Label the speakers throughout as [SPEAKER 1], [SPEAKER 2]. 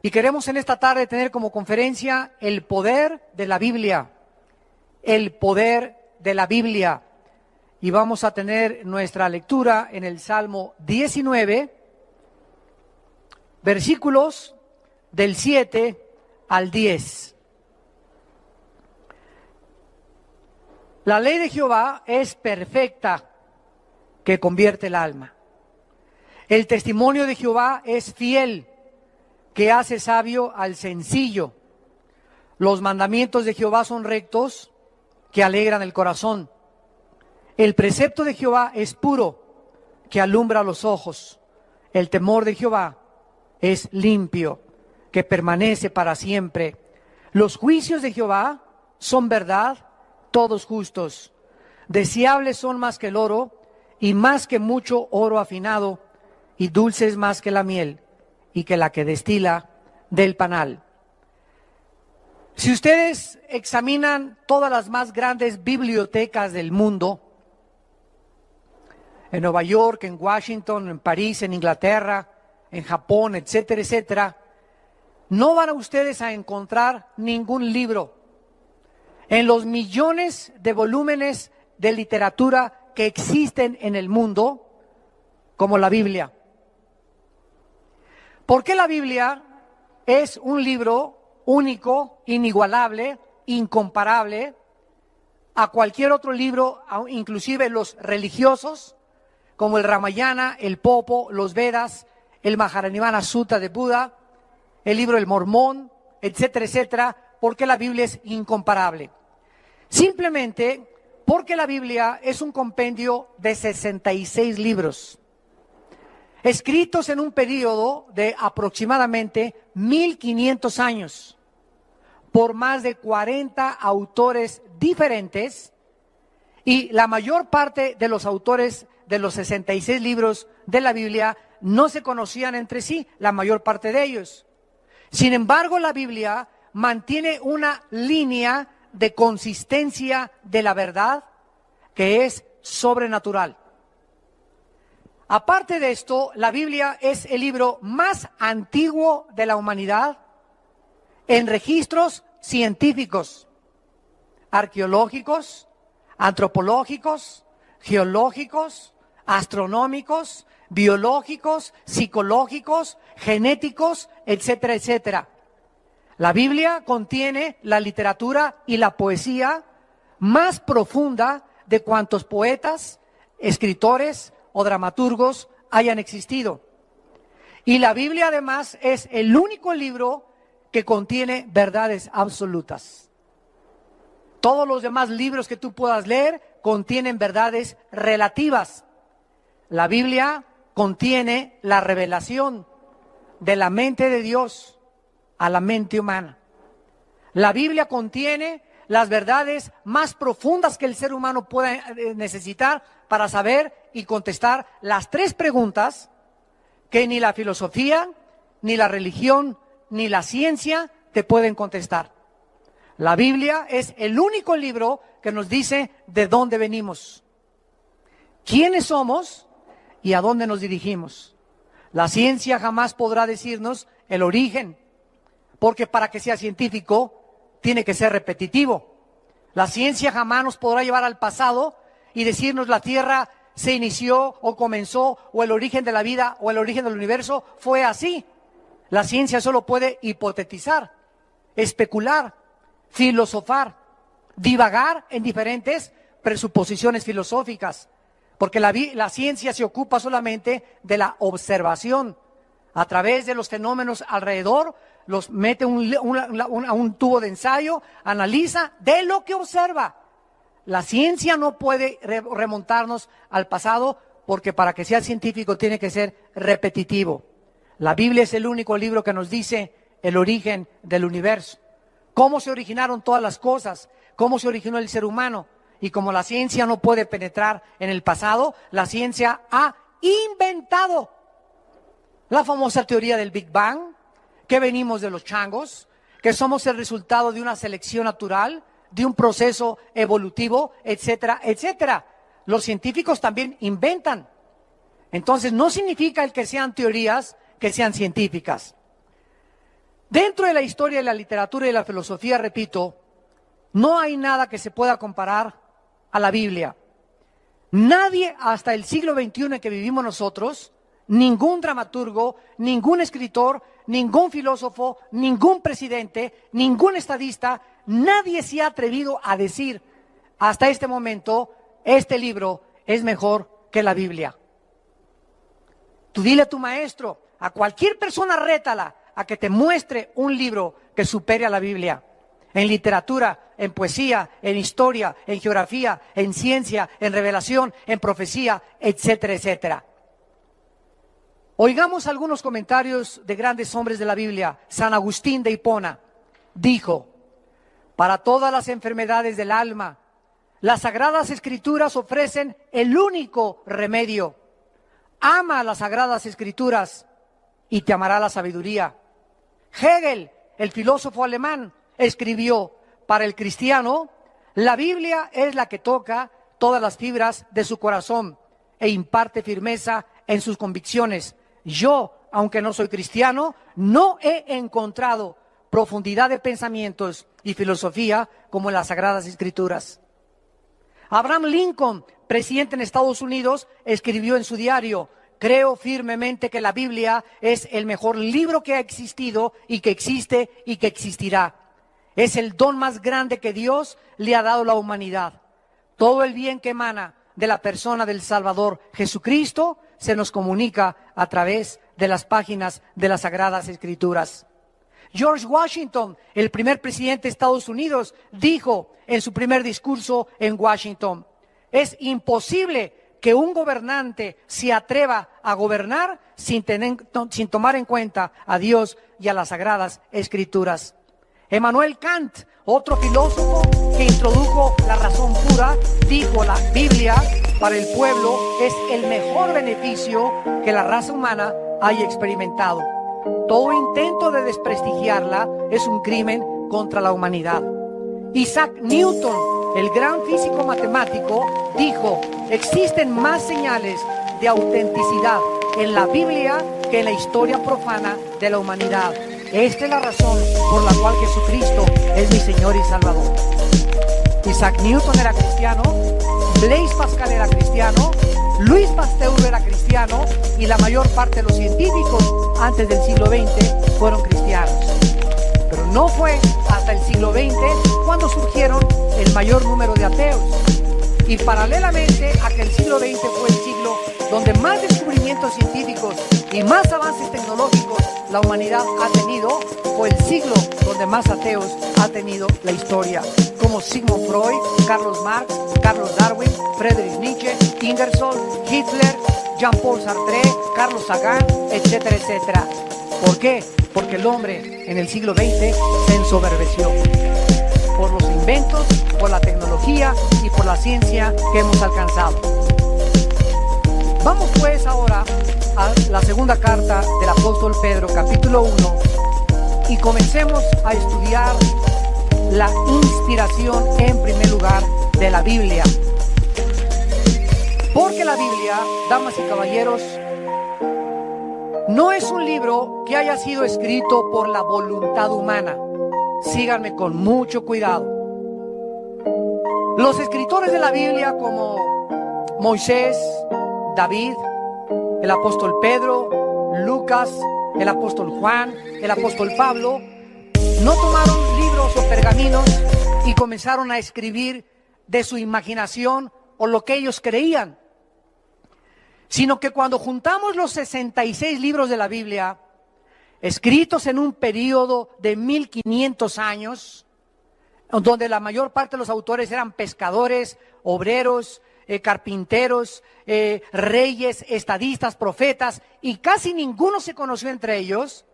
[SPEAKER 1] Y queremos en esta tarde tener como conferencia el poder de la Biblia. El poder de la Biblia. Y vamos a tener nuestra lectura en el Salmo 19, versículos del 7 al 10. La ley de Jehová es perfecta, que convierte el alma. El testimonio de Jehová es fiel, que hace sabio al sencillo. Los mandamientos de Jehová son rectos, que alegran el corazón. El precepto de Jehová es puro, que alumbra los ojos. El temor de Jehová es limpio, que permanece para siempre. Los juicios de Jehová son verdad, todos justos. Deseables son más que el oro, y más que mucho oro afinado, y dulces más que la miel, y que la que destila del panal. Si ustedes examinan todas las más grandes bibliotecas del mundo, en Nueva York, en Washington, en París, en Inglaterra, en Japón, etcétera, etcétera, no van a ustedes a encontrar ningún libro en los millones de volúmenes de literatura que existen en el mundo como la Biblia. Porque la Biblia es un libro único, inigualable, incomparable a cualquier otro libro, inclusive los religiosos, como el Ramayana, el Popo, los Vedas, el Mahajanivana Sutta de Buda, el libro del Mormón, etcétera, etcétera, porque la Biblia es incomparable. Simplemente porque la Biblia es un compendio de 66 libros, escritos en un periodo de aproximadamente 1500 años, por más de 40 autores diferentes, y la mayor parte de los autores de los 66 libros de la Biblia no se conocían entre sí, la mayor parte de ellos. Sin embargo, la Biblia mantiene una línea de consistencia de la verdad que es sobrenatural. Aparte de esto, la Biblia es el libro más antiguo de la humanidad en registros científicos, arqueológicos, antropológicos, geológicos, astronómicos, biológicos, psicológicos, genéticos, etcétera, etcétera. La Biblia contiene la literatura y la poesía más profunda de cuantos poetas, escritores o dramaturgos hayan existido. Y la Biblia además es el único libro que contiene verdades absolutas. Todos los demás libros que tú puedas leer contienen verdades relativas. La Biblia contiene la revelación de la mente de Dios a la mente humana. La Biblia contiene las verdades más profundas que el ser humano pueda necesitar para saber y contestar las tres preguntas que ni la filosofía, ni la religión, ni la ciencia te pueden contestar. La Biblia es el único libro que nos dice de dónde venimos, quiénes somos y a dónde nos dirigimos. La ciencia jamás podrá decirnos el origen, porque para que sea científico tiene que ser repetitivo. La ciencia jamás nos podrá llevar al pasado y decirnos la Tierra se inició o comenzó, o el origen de la vida o el origen del universo fue así. La ciencia solo puede hipotetizar, especular, filosofar, divagar en diferentes presuposiciones filosóficas, porque la ciencia se ocupa solamente de la observación. A través de los fenómenos alrededor, los mete a un tubo de ensayo, analiza de lo que observa. La ciencia no puede remontarnos al pasado, porque para que sea científico tiene que ser repetitivo. La Biblia es el único libro que nos dice el origen del universo, cómo se originaron todas las cosas, cómo se originó el ser humano. Y como la ciencia no puede penetrar en el pasado, la ciencia ha inventado la famosa teoría del Big Bang, que venimos de los changos, que somos el resultado de una selección natural, de un proceso evolutivo, etcétera, etcétera. Los científicos también inventan. Entonces no significa el que sean teorías que sean científicas. Dentro de la historia de la literatura y la filosofía, repito, no hay nada que se pueda comparar a la Biblia. Nadie hasta el siglo XXI en que vivimos nosotros, ningún dramaturgo, ningún escritor, ningún filósofo, ningún presidente, ningún estadista, nadie se ha atrevido a decir hasta este momento, este libro es mejor que la Biblia. Tú dile a tu maestro, a cualquier persona rétala a que te muestre un libro que supere a la Biblia. En literatura, en poesía, en historia, en geografía, en ciencia, en revelación, en profecía, etcétera, etcétera. Oigamos algunos comentarios de grandes hombres de la Biblia. San Agustín de Hipona dijo: para todas las enfermedades del alma, las Sagradas Escrituras ofrecen el único remedio. Ama las Sagradas Escrituras y te amará la sabiduría. Hegel, el filósofo alemán, escribió: para el cristiano, la Biblia es la que toca todas las fibras de su corazón e imparte firmeza en sus convicciones. Yo, aunque no soy cristiano, no he encontrado profundidad de pensamientos y filosofía como en las Sagradas Escrituras. Abraham Lincoln, presidente en Estados Unidos, escribió en su diario: creo firmemente que la Biblia es el mejor libro que ha existido y que existe y que existirá. Es el don más grande que Dios le ha dado a la humanidad. Todo el bien que emana de la persona del Salvador Jesucristo se nos comunica a través de las páginas de las Sagradas Escrituras. George Washington, el primer presidente de Estados Unidos, dijo en su primer discurso en Washington: es imposible que un gobernante se atreva a gobernar sin tomar en cuenta a Dios y a las Sagradas Escrituras. Immanuel Kant, otro filósofo que introdujo la razón pura, dijo: la Biblia para el pueblo es el mejor beneficio que la raza humana haya experimentado. Todo intento de desprestigiarla es un crimen contra la humanidad. Isaac Newton, el gran físico matemático, dijo: existen más señales de autenticidad en la Biblia que en la historia profana de la humanidad. Esta es la razón por la cual Jesucristo es mi Señor y Salvador. Isaac Newton era cristiano, Blaise Pascal era cristiano, Louis Pasteur era cristiano y la mayor parte de los científicos antes del siglo XX fueron cristianos. Pero no fue hasta el siglo XX cuando surgieron el mayor número de ateos. Y paralelamente a que el siglo XX fue el siglo donde más descubrimientos científicos y más avances tecnológicos la humanidad ha tenido, fue el siglo donde más ateos ha tenido la historia, como Sigmund Freud, Carlos Marx, Carlos Darwin, Friedrich Nietzsche, Ingersoll, Hitler, Jean-Paul Sartre, Carlos Sagan, etcétera, etcétera. ¿Por qué? Porque el hombre en el siglo XX se ensoberbeció por los inventos, por la tecnología y por la ciencia que hemos alcanzado. Vamos pues ahora a la segunda carta del apóstol Pedro, capítulo 1, y comencemos a estudiar la inspiración en primer lugar de la Biblia. Porque la Biblia, damas y caballeros, no es un libro que haya sido escrito por la voluntad humana. Síganme con mucho cuidado. Los escritores de la Biblia como Moisés, David, el apóstol Pedro, Lucas, el apóstol Juan, el apóstol Pablo, no tomaron libros o pergaminos y comenzaron a escribir de su imaginación o lo que ellos creían, sino que cuando juntamos los 66 libros de la Biblia, escritos en un periodo de 1500 años, donde la mayor parte de los autores eran pescadores, obreros, carpinteros, reyes, estadistas, profetas, y casi ninguno se conoció entre ellos,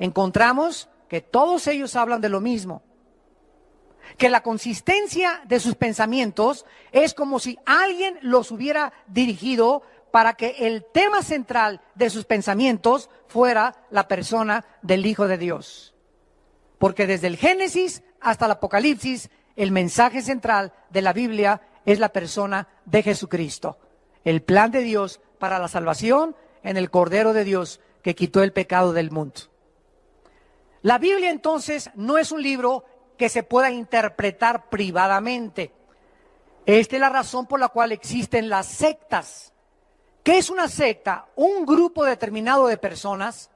[SPEAKER 1] encontramos que todos ellos hablan de lo mismo. Que la consistencia de sus pensamientos es como si alguien los hubiera dirigido para que el tema central de sus pensamientos fuera la persona del Hijo de Dios. Porque desde el Génesis hasta el Apocalipsis, el mensaje central de la Biblia es la persona de Jesucristo. El plan de Dios para la salvación en el Cordero de Dios que quitó el pecado del mundo. La Biblia entonces no es un libro que se pueda interpretar privadamente. Esta es la razón por la cual existen las sectas. ¿Qué es una secta? Un grupo determinado de personas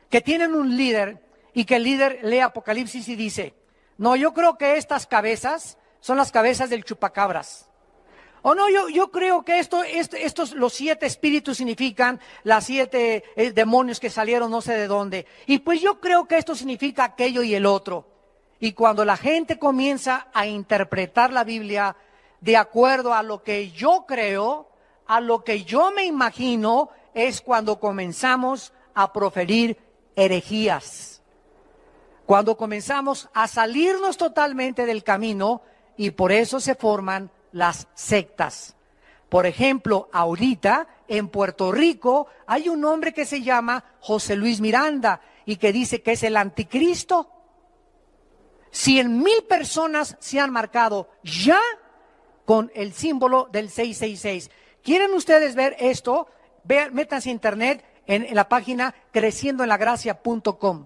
[SPEAKER 1] que tienen un líder y que el líder lee Apocalipsis y dice, no, yo creo que estas cabezas son las cabezas del chupacabras. O no, yo creo que estos, los 7 espíritus significan las 7 demonios que salieron no sé de dónde. Y pues yo creo que esto significa aquello y el otro. Y cuando la gente comienza a interpretar la Biblia de acuerdo a lo que yo creo, a lo que yo me imagino, es cuando comenzamos a proferir herejías. Cuando comenzamos a salirnos totalmente del camino y por eso se forman las sectas. Por ejemplo, ahorita en Puerto Rico hay un hombre que se llama José Luis Miranda y que dice que es el anticristo. 100,000 personas se han marcado ya con el símbolo del 666. ¿Quieren ustedes ver esto? Vean, métanse a internet en la página creciendoenlagracia.com.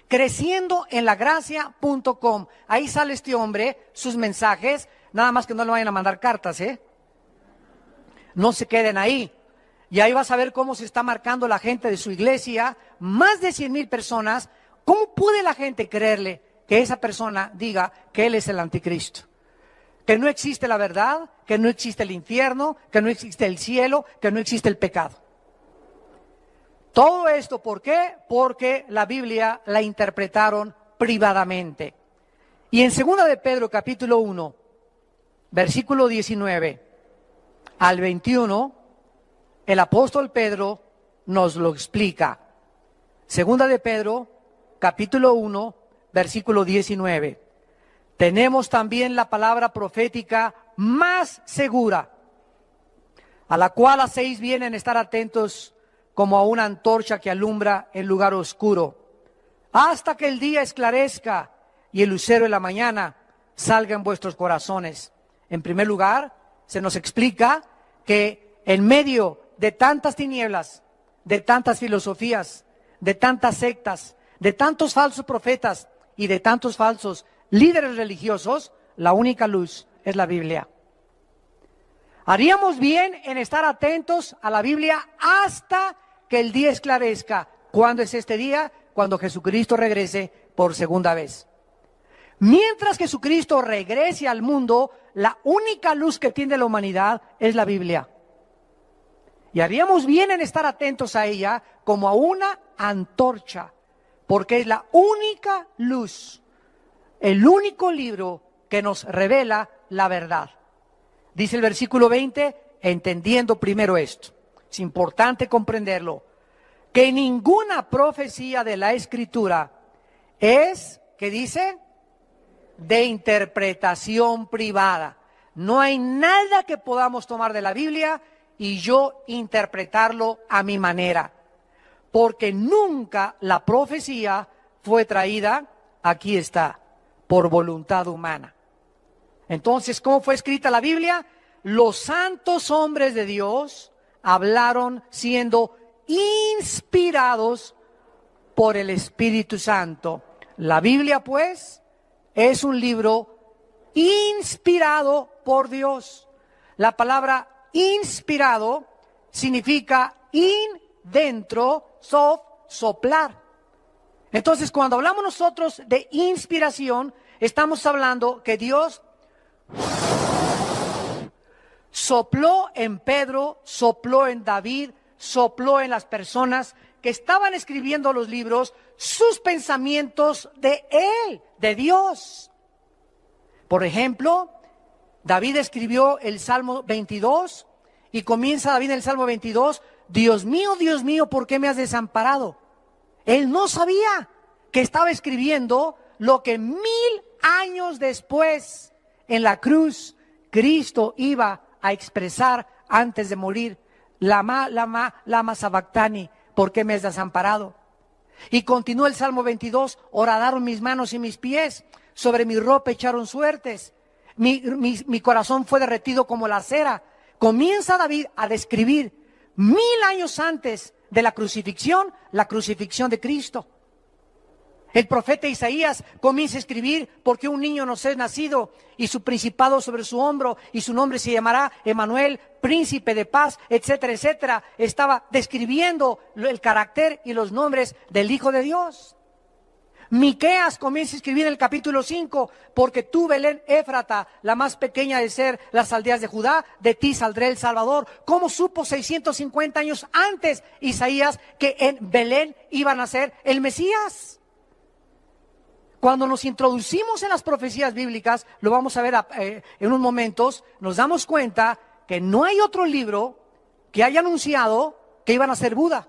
[SPEAKER 1] Creciendoenlagracia.com. Ahí sale este hombre, sus mensajes, nada más que no le vayan a mandar cartas, No se queden ahí. Y ahí vas a ver cómo se está marcando la gente de su iglesia, más de 100,000 personas. ¿Cómo puede la gente creerle que esa persona diga que él es el anticristo? Que no existe la verdad, que no existe el infierno, que no existe el cielo, que no existe el pecado. Todo esto, ¿por qué? Porque la Biblia la interpretaron privadamente. Y en 2 de Pedro, capítulo 1, versículo 19 al 21, el apóstol Pedro nos lo explica. 2 de Pedro, capítulo 1, versículo 19. Tenemos también la palabra profética más segura, a la cual hacéis bien en estar atentos como a una antorcha que alumbra en lugar oscuro, hasta que el día esclarezca y el lucero de la mañana salga en vuestros corazones. En primer lugar, se nos explica que en medio de tantas tinieblas, de tantas filosofías, de tantas sectas, de tantos falsos profetas y de tantos falsos líderes religiosos, la única luz es la Biblia. Haríamos bien en estar atentos a la Biblia hasta que el día esclarezca. ¿Cuándo es este día? Cuando Jesucristo regrese por segunda vez. Mientras Jesucristo regrese al mundo, la única luz que tiene la humanidad es la Biblia. Y haríamos bien en estar atentos a ella como a una antorcha, porque es la única luz, el único libro que nos revela la verdad. Dice el versículo 20, entendiendo primero esto. Es importante comprenderlo, que ninguna profecía de la Escritura es, ¿qué dice? De interpretación privada. No hay nada que podamos tomar de la Biblia y yo interpretarlo a mi manera, porque nunca la profecía fue traída, aquí está, por voluntad humana. Entonces, ¿cómo fue escrita la Biblia? Los santos hombres de Dios hablaron siendo inspirados por el Espíritu Santo. La Biblia, pues, es un libro inspirado por Dios. La palabra inspirado significa dentro, soplar. Entonces, cuando hablamos nosotros de inspiración, estamos hablando que Dios sopló en Pedro, sopló en David, sopló en las personas que estaban escribiendo los libros, sus pensamientos de Él, de Dios. Por ejemplo, David escribió el Salmo 22 y comienza David en el Salmo 22, Dios mío, ¿por qué me has desamparado? Él no sabía que estaba escribiendo lo que 1000 años después en la cruz Cristo iba a expresar antes de morir. Lama sabactani, ¿por qué me has desamparado? Y continúa el Salmo 22, horadaron mis manos y mis pies, sobre mi ropa echaron suertes, mi corazón fue derretido como la cera. Comienza David a describir 1000 años antes de la crucifixión de Cristo. El profeta Isaías comienza a escribir: porque un niño nos es nacido y su principado sobre su hombro y su nombre se llamará Emmanuel, príncipe de paz, etcétera, etcétera. Estaba describiendo el carácter y los nombres del Hijo de Dios. Miqueas comienza a escribir en el capítulo 5: porque tú, Belén Éfrata, la más pequeña de ser las aldeas de Judá, de ti saldrá el Salvador. ¿Cómo supo 650 años antes Isaías que en Belén iba a nacer el Mesías? Cuando nos introducimos en las profecías bíblicas, lo vamos a ver en unos momentos, nos damos cuenta que no hay otro libro que haya anunciado que iban a ser Buda,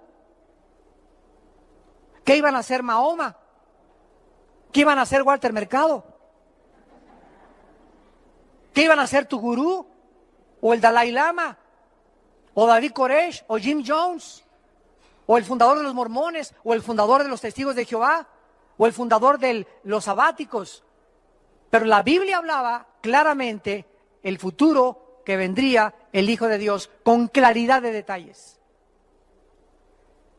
[SPEAKER 1] que iban a ser Mahoma, que iban a ser Walter Mercado, que iban a ser tu gurú, o el Dalai Lama, o David Koresh, o Jim Jones, o el fundador de los mormones, o el fundador de los testigos de Jehová, o el fundador de los sabáticos. Pero la Biblia hablaba claramente el futuro que vendría el Hijo de Dios, con claridad de detalles.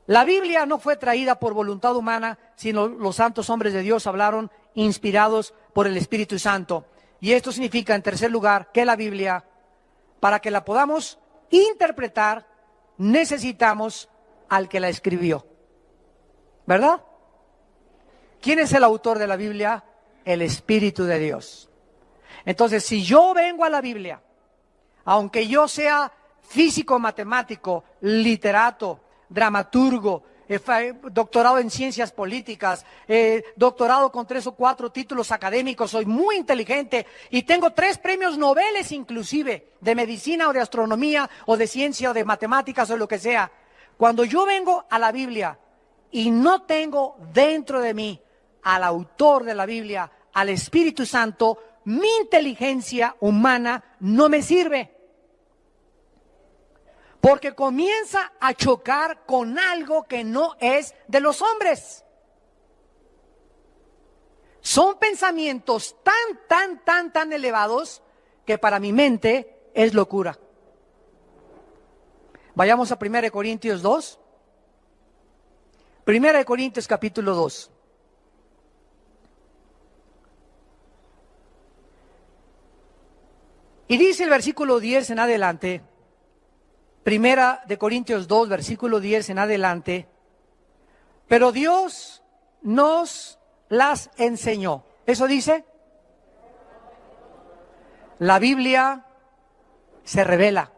[SPEAKER 1] La Biblia no fue traída por voluntad humana, sino los santos hombres de Dios hablaron inspirados por el Espíritu Santo. Y esto significa, en tercer lugar, que la Biblia, para que la podamos interpretar, necesitamos al que la escribió. ¿Verdad? ¿Quién es el autor de la Biblia? El Espíritu de Dios. Entonces, si yo vengo a la Biblia, aunque yo sea físico, matemático, literato, dramaturgo, doctorado en ciencias políticas, doctorado con 3 o 4 títulos académicos, soy muy inteligente y tengo 3 premios Nobel inclusive, de medicina o de astronomía o de ciencia o de matemáticas o lo que sea. Cuando yo vengo a la Biblia y no tengo dentro de mí al autor de la Biblia, al Espíritu Santo, mi inteligencia humana no me sirve. Porque comienza a chocar con algo que no es de los hombres. Son pensamientos tan elevados que para mi mente es locura. Vayamos a 1 Corintios 2. 1 Corintios capítulo 2. Y dice el versículo 10 en adelante, 1 Corintios 2, versículo 10 en adelante: pero Dios nos las enseñó. ¿Eso dice? La Biblia se revela.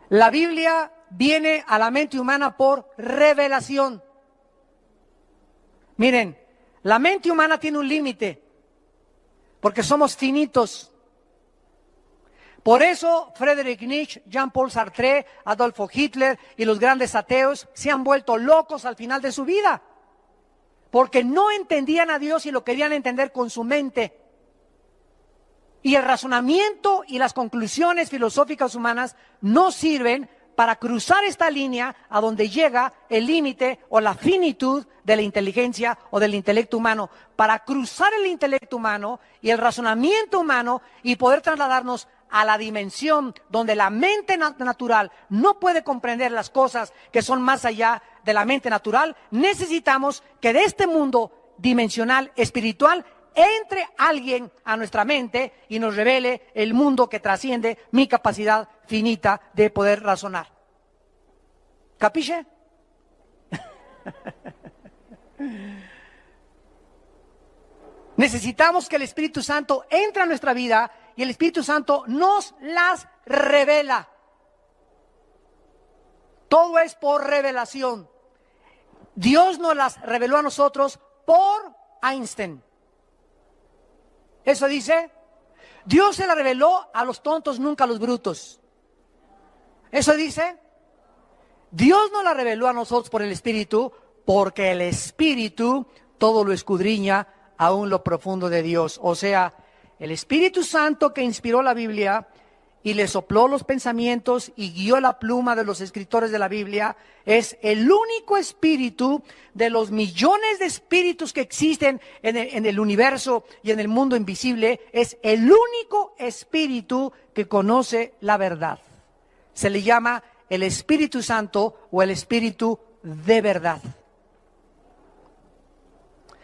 [SPEAKER 1] La Biblia viene a la mente humana por revelación. Miren, la mente humana tiene un límite, porque somos finitos. Por eso Friedrich Nietzsche, Jean-Paul Sartre, Adolfo Hitler y los grandes ateos se han vuelto locos al final de su vida, porque no entendían a Dios y lo querían entender con su mente. Y el razonamiento y las conclusiones filosóficas humanas no sirven para cruzar esta línea a donde llega el límite o la finitud de la inteligencia o del intelecto humano. Para cruzar el intelecto humano y el razonamiento humano y poder trasladarnos a la dimensión donde la mente natural no puede comprender las cosas que son más allá de la mente natural, necesitamos que de este mundo dimensional, espiritual, entre alguien a nuestra mente y nos revele el mundo que trasciende mi capacidad finita de poder razonar. ¿Capisce? Necesitamos que el Espíritu Santo entre a nuestra vida y el Espíritu Santo nos las revela. Todo es por revelación. Dios nos las reveló a nosotros por Einstein. ¿Eso dice? Dios se la reveló a los tontos, nunca a los brutos. ¿Eso dice? Dios nos la reveló a nosotros por el Espíritu, porque el Espíritu todo lo escudriña, aún lo profundo de Dios. O sea, el Espíritu Santo que inspiró la Biblia y le sopló los pensamientos y guió la pluma de los escritores de la Biblia, es el único espíritu de los millones de espíritus que existen en el universo y en el mundo invisible, es el único espíritu que conoce la verdad. Se le llama el Espíritu Santo o el Espíritu de verdad.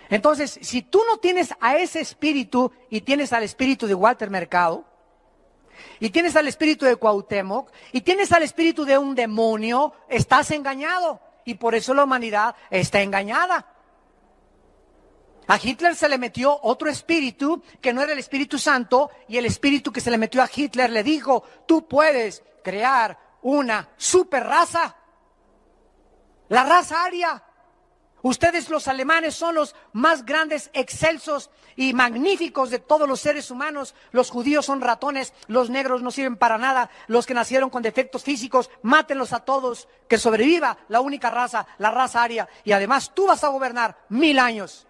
[SPEAKER 1] Entonces, si tú no tienes a ese espíritu y tienes al espíritu de Walter Mercado, y tienes al espíritu de Cuauhtémoc, y tienes al espíritu de un demonio, estás engañado. Y por eso la humanidad está engañada. A Hitler se le metió otro espíritu que no era el Espíritu Santo, y el espíritu que se le metió a Hitler le dijo: tú puedes crear una super raza, la raza aria. Ustedes los alemanes son los más grandes, excelsos y magníficos de todos los seres humanos. Los judíos son ratones, los negros no sirven para nada, los que nacieron con defectos físicos, mátenlos a todos, que sobreviva la única raza, la raza aria. Y además tú vas a gobernar 1000 años.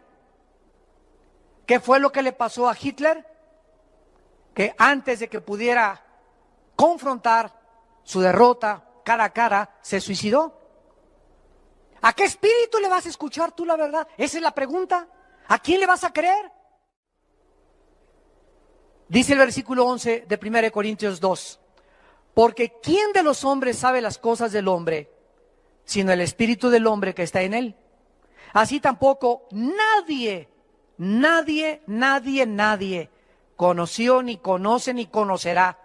[SPEAKER 1] ¿Qué fue lo que le pasó a Hitler? Que antes de que pudiera confrontar su derrota cara a cara, se suicidó. ¿A qué espíritu le vas a escuchar tú la verdad? Esa es la pregunta. ¿A quién le vas a creer? Dice el versículo 11 de 1 Corintios 2. Porque ¿quién de los hombres sabe las cosas del hombre, sino el espíritu del hombre que está en él? Así tampoco nadie conoció, ni conoce, ni conocerá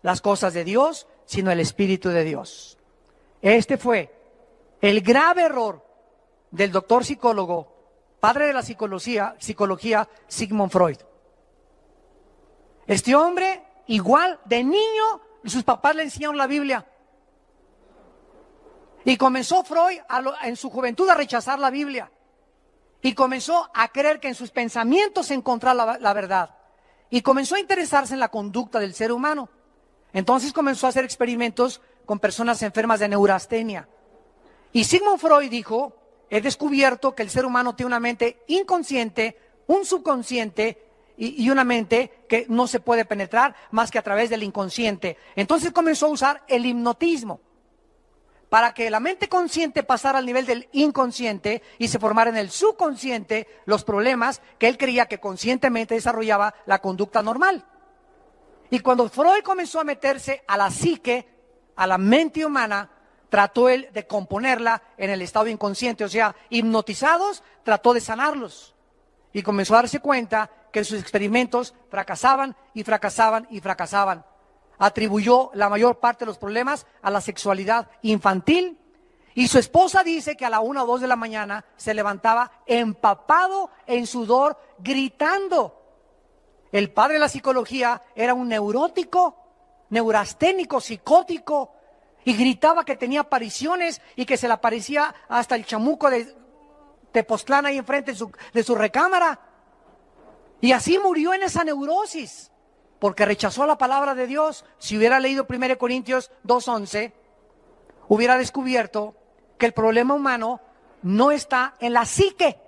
[SPEAKER 1] las cosas de Dios, sino el Espíritu de Dios. Este fue el grave error del doctor psicólogo, padre de la psicología, Sigmund Freud. Este hombre, igual de niño, sus papás le enseñaron la Biblia. Y comenzó Freud en su juventud a rechazar la Biblia. Y comenzó a creer que en sus pensamientos se encontraba la verdad. Y comenzó a interesarse en la conducta del ser humano. Entonces comenzó a hacer experimentos con personas enfermas de neurastenia. Y Sigmund Freud dijo: he descubierto que el ser humano tiene una mente inconsciente, un subconsciente y una mente que no se puede penetrar más que a través del inconsciente. Entonces comenzó a usar el hipnotismo para que la mente consciente pasara al nivel del inconsciente y se formara en el subconsciente los problemas que él creía que conscientemente desarrollaba la conducta normal. Y cuando Freud comenzó a meterse a la psique, a la mente humana, trató él de componerla en el estado inconsciente, o sea, hipnotizados, trató de sanarlos. Y comenzó a darse cuenta que sus experimentos fracasaban y fracasaban y fracasaban. Atribuyó la mayor parte de los problemas a la sexualidad infantil. Y su esposa dice que a la 1 o 2 de la mañana se levantaba empapado en sudor, gritando. El padre de la psicología era un neurótico, neurasténico, psicótico, y gritaba que tenía apariciones y que se le aparecía hasta el chamuco de Tepoztlán ahí enfrente de su recámara. Y así murió en esa neurosis, porque rechazó la palabra de Dios. Si hubiera leído 1 Corintios 2:11, hubiera descubierto que el problema humano no está en la psique.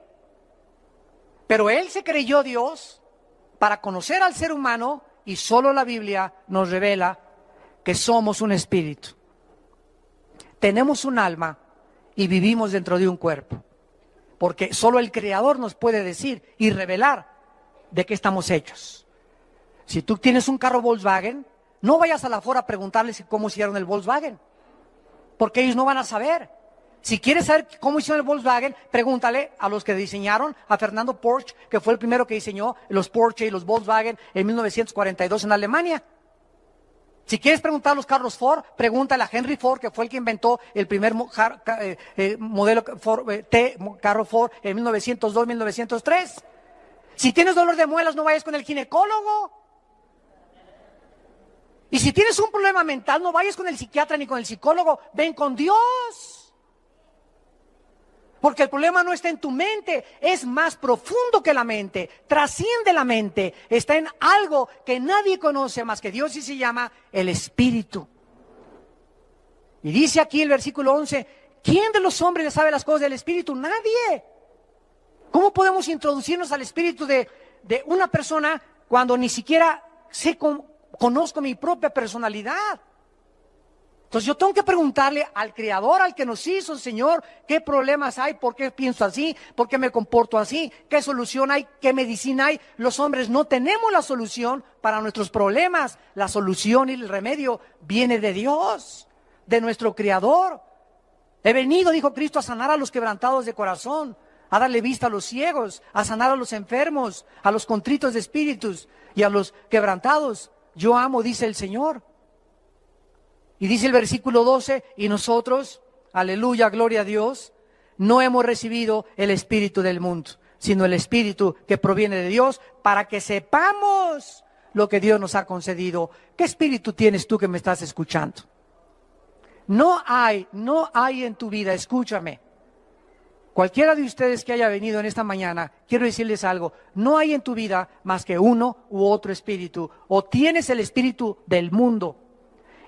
[SPEAKER 1] Pero él se creyó Dios para conocer al ser humano, y solo la Biblia nos revela que somos un espíritu. Tenemos un alma y vivimos dentro de un cuerpo, porque solo el Creador nos puede decir y revelar de qué estamos hechos. Si tú tienes un carro Volkswagen, no vayas a la Ford a preguntarles cómo hicieron el Volkswagen, porque ellos no van a saber. Si quieres saber cómo hicieron el Volkswagen, pregúntale a los que diseñaron, a Fernando Porsche, que fue el primero que diseñó los Porsche y los Volkswagen en 1942 en Alemania. Si quieres preguntar a los carros Ford, pregúntale a Henry Ford, que fue el que inventó el primer modelo carro Ford en 1902-1903. Si tienes dolor de muelas, no vayas con el ginecólogo. Y si tienes un problema mental, no vayas con el psiquiatra ni con el psicólogo, ven con Dios. Porque el problema no está en tu mente, es más profundo que la mente, trasciende la mente, está en algo que nadie conoce más que Dios, y se llama el Espíritu. Y dice aquí el versículo 11, ¿quién de los hombres sabe las cosas del Espíritu? Nadie. ¿Cómo podemos introducirnos al Espíritu de una persona cuando ni siquiera conozco mi propia personalidad? Entonces yo tengo que preguntarle al Creador, al que nos hizo, Señor, ¿qué problemas hay? ¿Por qué pienso así? ¿Por qué me comporto así? ¿Qué solución hay? ¿Qué medicina hay? Los hombres no tenemos la solución para nuestros problemas. La solución y el remedio viene de Dios, de nuestro Creador. He venido, dijo Cristo, a sanar a los quebrantados de corazón, a darle vista a los ciegos, a sanar a los enfermos, a los contritos de espíritus y a los quebrantados. Yo amo, dice el Señor. Y dice el versículo 12, y nosotros, aleluya, gloria a Dios, no hemos recibido el espíritu del mundo, sino el espíritu que proviene de Dios, para que sepamos lo que Dios nos ha concedido. ¿Qué espíritu tienes tú que me estás escuchando? No hay en tu vida, escúchame. Cualquiera de ustedes que haya venido en esta mañana, quiero decirles algo, no hay en tu vida más que uno u otro espíritu. O tienes el espíritu del mundo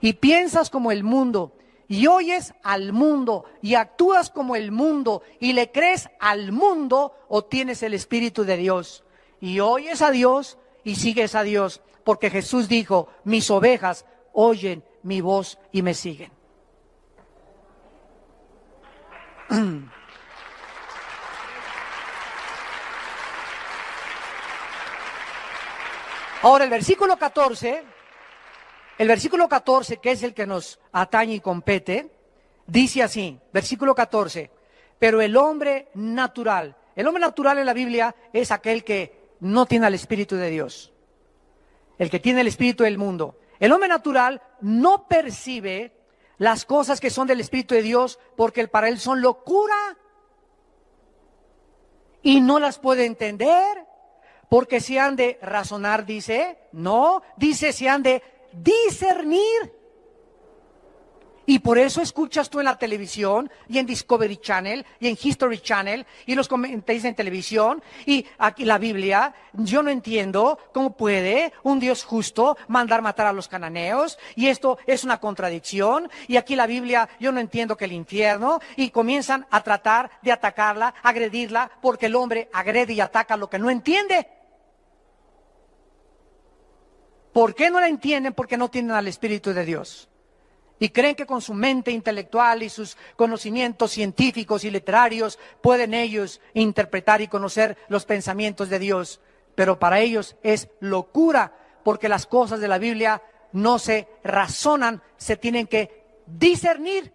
[SPEAKER 1] y piensas como el mundo y oyes al mundo y actúas como el mundo y le crees al mundo, o tienes el espíritu de Dios y oyes a Dios y sigues a Dios, porque Jesús dijo, mis ovejas oyen mi voz y me siguen. Ahora el versículo 14, que es el que nos atañe y compete, dice así, versículo 14, pero el hombre natural en la Biblia es aquel que no tiene el Espíritu de Dios, el que tiene el espíritu del mundo. El hombre natural no percibe las cosas que son del Espíritu de Dios, porque para él son locura y no las puede entender. Porque se han de razonar, dice, no, dice se han de discernir. Y por eso escuchas tú en la televisión y en Discovery Channel y en History Channel y los comentarios en televisión y aquí la Biblia. Yo no entiendo cómo puede un Dios justo mandar matar a los cananeos, y esto es una contradicción. Y aquí la Biblia, yo no entiendo que el infierno, y comienzan a tratar de atacarla, agredirla, porque el hombre agrede y ataca lo que no entiende. ¿Por qué no la entienden? Porque no tienen al Espíritu de Dios. Y creen que con su mente intelectual y sus conocimientos científicos y literarios pueden ellos interpretar y conocer los pensamientos de Dios. Pero para ellos es locura, porque las cosas de la Biblia no se razonan, se tienen que discernir.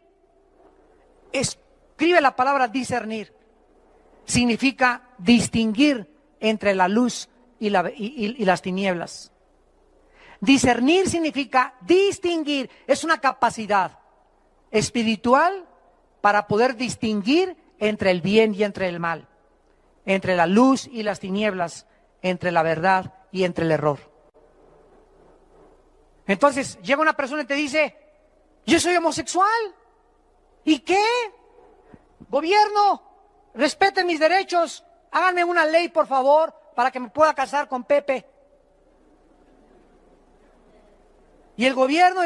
[SPEAKER 1] Escribe la palabra discernir. Significa distinguir entre la luz y las tinieblas. Discernir significa distinguir, es una capacidad espiritual para poder distinguir entre el bien y entre el mal, entre la luz y las tinieblas, entre la verdad y entre el error. Entonces llega una persona y te dice, yo soy homosexual. ¿Y qué? Gobierno, respeten mis derechos, háganme una ley por favor para que me pueda casar con Pepe. Y el gobierno,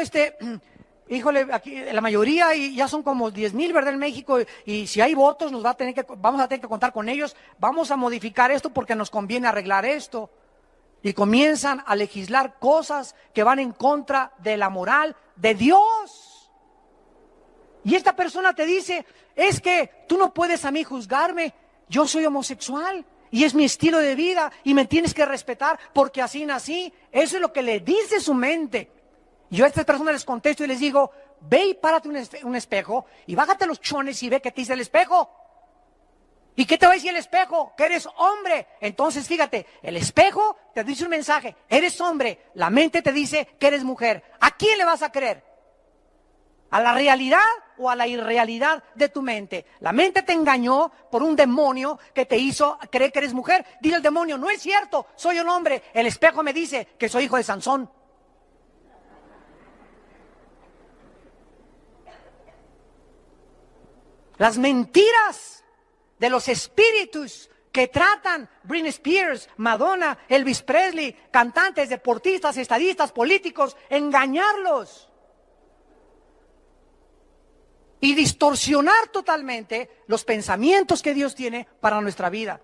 [SPEAKER 1] híjole, aquí la mayoría, y ya son como 10,000, ¿verdad? En México, y si hay votos, vamos a tener que contar con ellos, vamos a modificar esto porque nos conviene arreglar esto. Y comienzan a legislar cosas que van en contra de la moral de Dios. Y esta persona te dice, es que tú no puedes a mí juzgarme, yo soy homosexual. Y es mi estilo de vida, y me tienes que respetar porque así nací. Eso es lo que le dice su mente. Yo a estas personas les contesto y les digo, ve y párate un espejo y bájate los chones y ve qué te dice el espejo. ¿Y qué te va a decir el espejo? Que eres hombre. Entonces fíjate, el espejo te dice un mensaje, eres hombre. La mente te dice que eres mujer. ¿A quién le vas a creer? ¿A la realidad o a la irrealidad de tu mente? La mente te engañó por un demonio que te hizo creer que eres mujer. Dile al demonio, no es cierto, soy un hombre. El espejo me dice que soy hijo de Sansón. Las mentiras de los espíritus que tratan Britney Spears, Madonna, Elvis Presley, cantantes, deportistas, estadistas, políticos, engañarlos y distorsionar totalmente los pensamientos que Dios tiene para nuestra vida.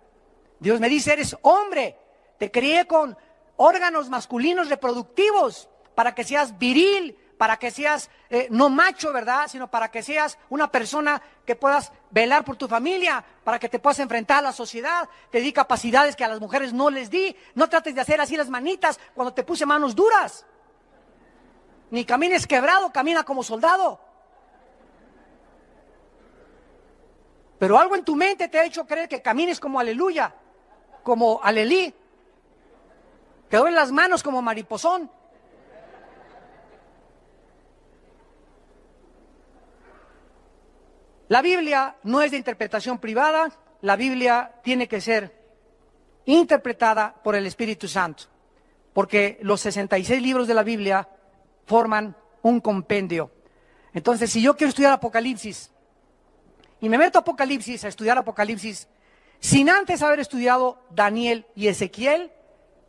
[SPEAKER 1] Dios me dice, eres hombre, te crié con órganos masculinos reproductivos para que seas viril, para que seas no macho, ¿verdad? Sino para que seas una persona que puedas velar por tu familia, para que te puedas enfrentar a la sociedad. Te di capacidades que a las mujeres no les di. No trates de hacer así las manitas cuando te puse manos duras. Ni camines quebrado, camina como soldado. Pero algo en tu mente te ha hecho creer que camines como Aleluya, como Alelí, que doy las manos como mariposón. La Biblia no es de interpretación privada, la Biblia tiene que ser interpretada por el Espíritu Santo, porque los 66 libros de la Biblia forman un compendio. Entonces, si yo quiero estudiar Apocalipsis, y me meto a Apocalipsis, a estudiar Apocalipsis, sin antes haber estudiado Daniel y Ezequiel,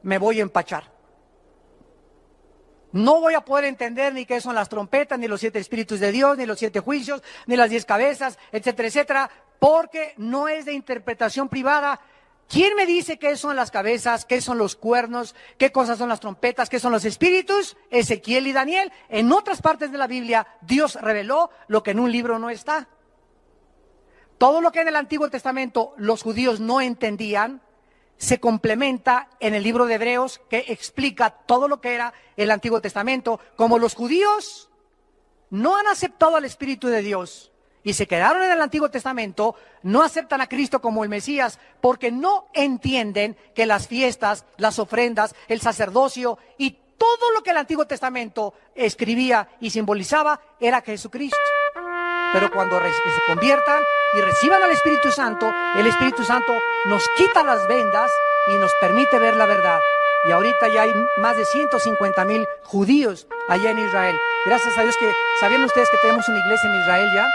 [SPEAKER 1] me voy a empachar. No voy a poder entender ni qué son las trompetas, ni los 7 espíritus de Dios, ni los 7 juicios, ni las 10 cabezas, etcétera, etcétera, porque no es de interpretación privada. ¿Quién me dice qué son las cabezas, qué son los cuernos, qué cosas son las trompetas, qué son los espíritus? Ezequiel y Daniel. En otras partes de la Biblia, Dios reveló lo que en un libro no está. Todo lo que en el Antiguo Testamento los judíos no entendían, se complementa en el libro de Hebreos, que explica todo lo que era el Antiguo Testamento. Como los judíos no han aceptado al Espíritu de Dios y se quedaron en el Antiguo Testamento, no aceptan a Cristo como el Mesías, porque no entienden que las fiestas, las ofrendas, el sacerdocio y todo lo que el Antiguo Testamento escribía y simbolizaba era Jesucristo. Pero cuando se conviertan y reciban al Espíritu Santo, el Espíritu Santo nos quita las vendas y nos permite ver la verdad. Y ahorita ya hay más de 150,000 judíos allá en Israel. Gracias a Dios que, ¿sabían ustedes que tenemos una iglesia en Israel ya?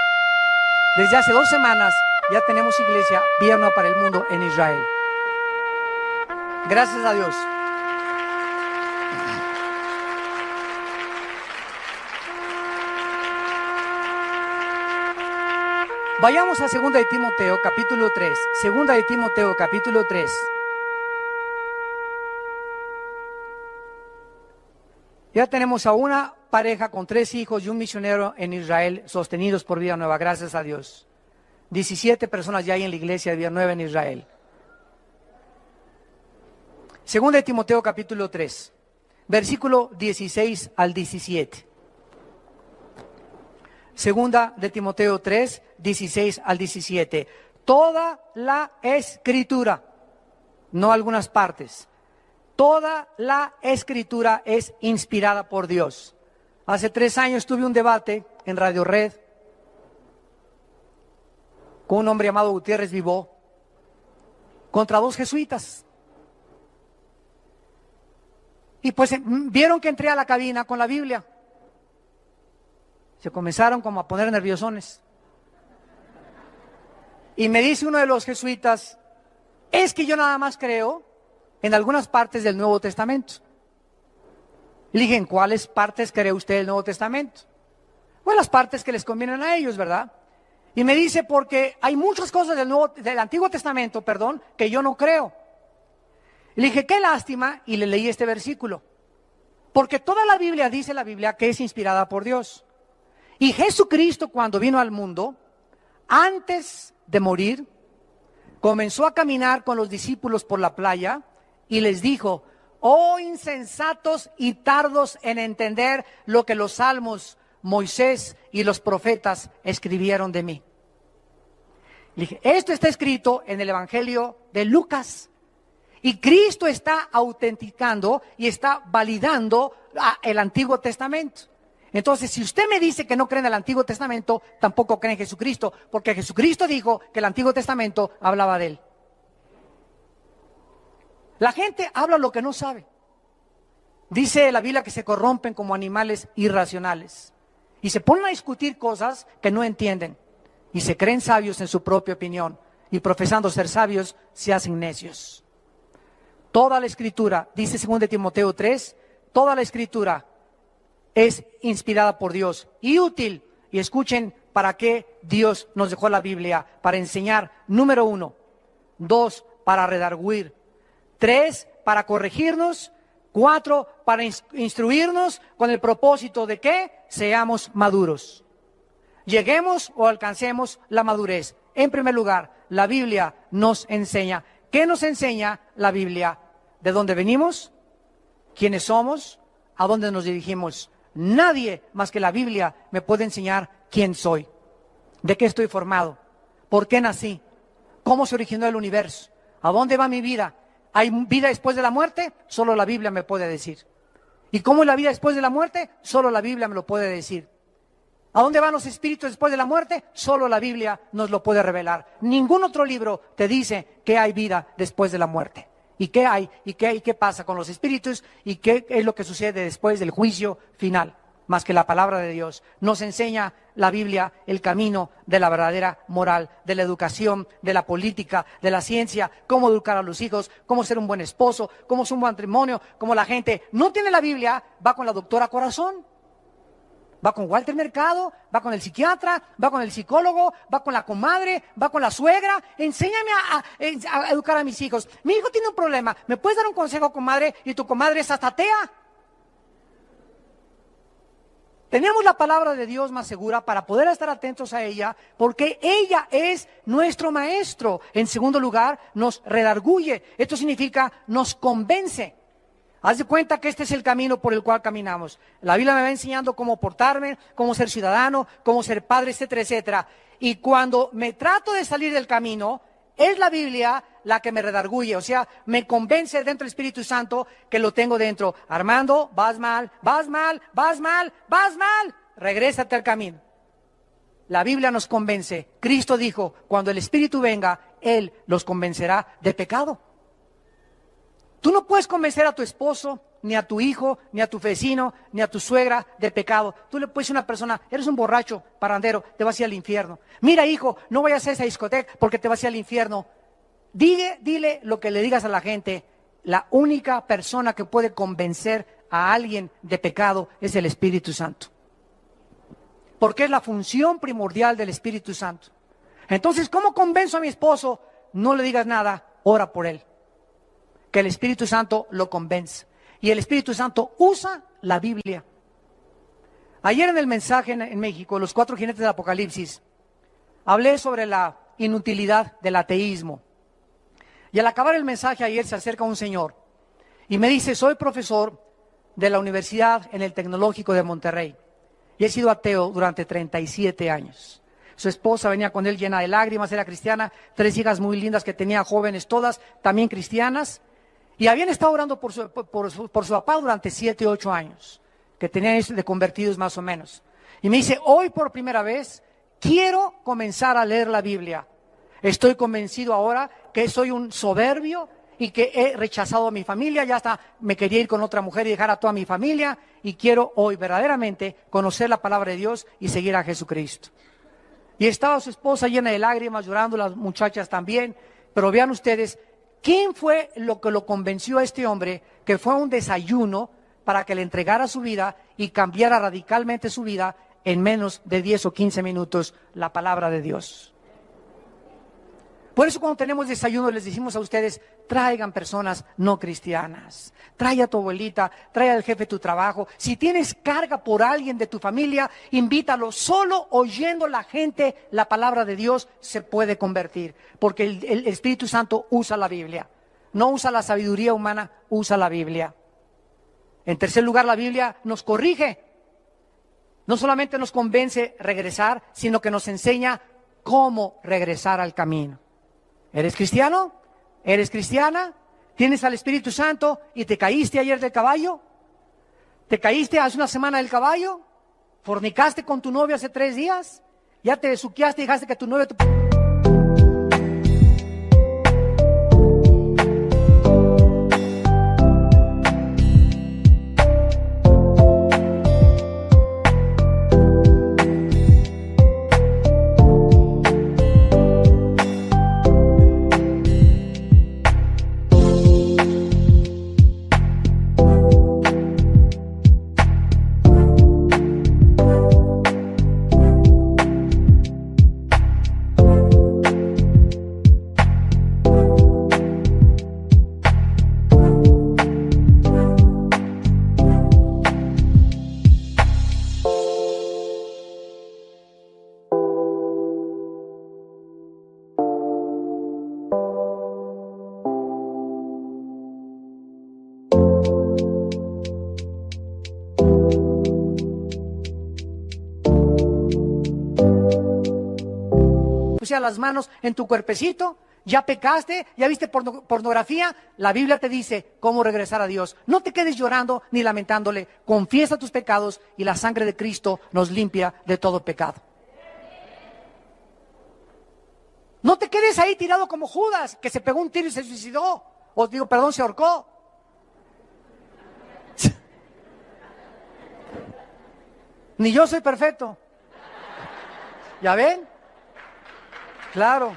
[SPEAKER 1] Desde hace 2 semanas ya tenemos iglesia Vía Nueva para el Mundo en Israel. Gracias a Dios. Vayamos a 2 de Timoteo, capítulo 3. 2 de Timoteo, capítulo 3. Ya tenemos a una pareja con 3 hijos y un misionero en Israel, sostenidos por Vida Nueva, gracias a Dios. 17 personas ya hay en la iglesia de Vida Nueva en Israel. 2 de Timoteo, capítulo 3, versículo 16 al 17. 2 de Timoteo 3, 16 al 17. Toda la Escritura, no algunas partes, toda la Escritura es inspirada por Dios. Hace 3 años tuve un debate en Radio Red con un hombre llamado Gutiérrez Vivó contra 2 jesuitas. Y pues vieron que entré a la cabina con la Biblia. Se comenzaron como a poner nerviosones. Y me dice uno de los jesuitas, es que yo nada más creo en algunas partes del Nuevo Testamento. Le dije, ¿en cuáles partes cree usted del Nuevo Testamento? Bueno, las partes que les convienen a ellos, ¿verdad? Y me dice, porque hay muchas cosas del Antiguo Testamento, perdón, que yo no creo. Le dije, qué lástima, y le leí este versículo. Porque toda la Biblia, dice la Biblia, que es inspirada por Dios. Y Jesucristo, cuando vino al mundo, antes de morir, comenzó a caminar con los discípulos por la playa y les dijo, oh insensatos y tardos en entender lo que los salmos, Moisés y los profetas escribieron de mí. Le dije, esto está escrito en el Evangelio de Lucas. Y Cristo está autenticando y está validando el Antiguo Testamento. Entonces, si usted me dice que no cree en el Antiguo Testamento, tampoco cree en Jesucristo, porque Jesucristo dijo que el Antiguo Testamento hablaba de él. La gente habla lo que no sabe. Dice la Biblia que se corrompen como animales irracionales y se ponen a discutir cosas que no entienden y se creen sabios en su propia opinión y profesando ser sabios se hacen necios. Toda la Escritura, dice 2 de Timoteo 3, toda la Escritura es inspirada por Dios y útil. Y escuchen para qué Dios nos dejó la Biblia: para enseñar, número 1, 2, para redarguir, 3, para corregirnos, 4, para instruirnos con el propósito de que seamos maduros. Lleguemos o alcancemos la madurez. En primer lugar, la Biblia nos enseña. ¿Qué nos enseña la Biblia? ¿De dónde venimos? ¿Quiénes somos? ¿A dónde nos dirigimos? Nadie más que la Biblia me puede enseñar quién soy, de qué estoy formado, ¿Por qué nací? ¿Cómo se originó el universo? ¿A dónde va mi vida? ¿Hay vida después de la muerte? Solo la Biblia me puede decir. ¿Y cómo es la vida después de la muerte? Solo la Biblia me lo puede decir. ¿A dónde van los espíritus después de la muerte? Solo la Biblia nos lo puede revelar. Ningún otro libro te dice que hay vida después de la muerte. ¿Y qué hay? ¿Y qué pasa con los espíritus? ¿Y qué es lo que sucede después del juicio final? Más que la palabra de Dios. Nos enseña la Biblia el camino de la verdadera moral, de la educación, de la política, de la ciencia, cómo educar a los hijos, cómo ser un buen esposo, cómo ser un buen matrimonio, cómo la gente no tiene la Biblia, va con la doctora Corazón, va con Walter Mercado, va con el psiquiatra, va con el psicólogo, va con la comadre, va con la suegra. Enséñame a educar a mis hijos. Mi hijo tiene un problema, ¿me puedes dar un consejo, comadre? Y tu comadre es hasta atea. Tenemos la palabra de Dios más segura para poder estar atentos a ella, porque ella es nuestro maestro. En segundo lugar, nos redarguye. Esto significa nos convence. Haz de cuenta que este es el camino por el cual caminamos. La Biblia me va enseñando cómo portarme, cómo ser ciudadano, cómo ser padre, etcétera, etcétera. Y cuando me trato de salir del camino, es la Biblia la que me redarguye, o sea, me convence dentro del Espíritu Santo que lo tengo dentro. Armando, vas mal, vas mal, vas mal, vas mal, regrésate al camino. La Biblia nos convence. Cristo dijo, cuando el Espíritu venga, Él los convencerá de pecado. Tú no puedes convencer a tu esposo, ni a tu hijo, ni a tu vecino, ni a tu suegra de pecado. Tú le puedes decir a una persona, eres un borracho, parrandero, te vas a ir al infierno. Mira, hijo, no vayas a esa discoteca porque te vas a ir al infierno. Dile lo que le digas a la gente. La única persona que puede convencer a alguien de pecado es el Espíritu Santo. Porque es la función primordial del Espíritu Santo. Entonces, ¿cómo convenzo a mi esposo? No le digas nada, ora por él. Que el Espíritu Santo lo convence. Y el Espíritu Santo usa la Biblia. Ayer en el mensaje en México, los 4 jinetes del Apocalipsis, hablé sobre la inutilidad del ateísmo. Y al acabar el mensaje ayer se acerca un señor y me dice, soy profesor de la universidad en el Tecnológico de Monterrey y he sido ateo durante 37 años. Su esposa venía con él llena de lágrimas, era cristiana, 3 hijas muy lindas que tenía, jóvenes todas, también cristianas. Y habían estado orando por su papá durante 7, 8 años, que tenían de convertidos más o menos. Y me dice, hoy por primera vez quiero comenzar a leer la Biblia. Estoy convencido ahora que soy un soberbio y que he rechazado a mi familia, ya hasta me quería ir con otra mujer y dejar a toda mi familia, y quiero hoy verdaderamente conocer la palabra de Dios y seguir a Jesucristo. Y estaba su esposa llena de lágrimas, llorando, las muchachas también, pero vean ustedes, ¿quién fue lo que lo convenció a este hombre que fue a un desayuno para que le entregara su vida y cambiara radicalmente su vida en menos de 10 o 15 minutos la palabra de Dios? Por eso cuando tenemos desayuno les decimos a ustedes, traigan personas no cristianas. Trae a tu abuelita, trae al jefe de tu trabajo. Si tienes carga por alguien de tu familia, invítalo. Solo oyendo la gente la palabra de Dios se puede convertir. Porque el Espíritu Santo usa la Biblia. No usa la sabiduría humana, usa la Biblia. En tercer lugar, la Biblia nos corrige. No solamente nos convence regresar, sino que nos enseña cómo regresar al camino. ¿Eres cristiano? ¿Eres cristiana? ¿Tienes al Espíritu Santo y te caíste ayer del caballo? ¿Te caíste hace una semana del caballo? ¿Fornicaste con tu novio hace 3 días? ¿Ya te besuqueaste y dejaste que tu novio te... a las manos en tu cuerpecito. Ya pecaste, ya viste pornografía. La Biblia te dice cómo regresar a Dios. No te quedes llorando ni lamentándole. Confiesa tus pecados y la sangre de Cristo nos limpia de todo pecado. No te quedes ahí tirado como Judas, que se pegó un tiro y se suicidó. Se ahorcó. Ni yo soy perfecto. ¿Ya ven? Claro.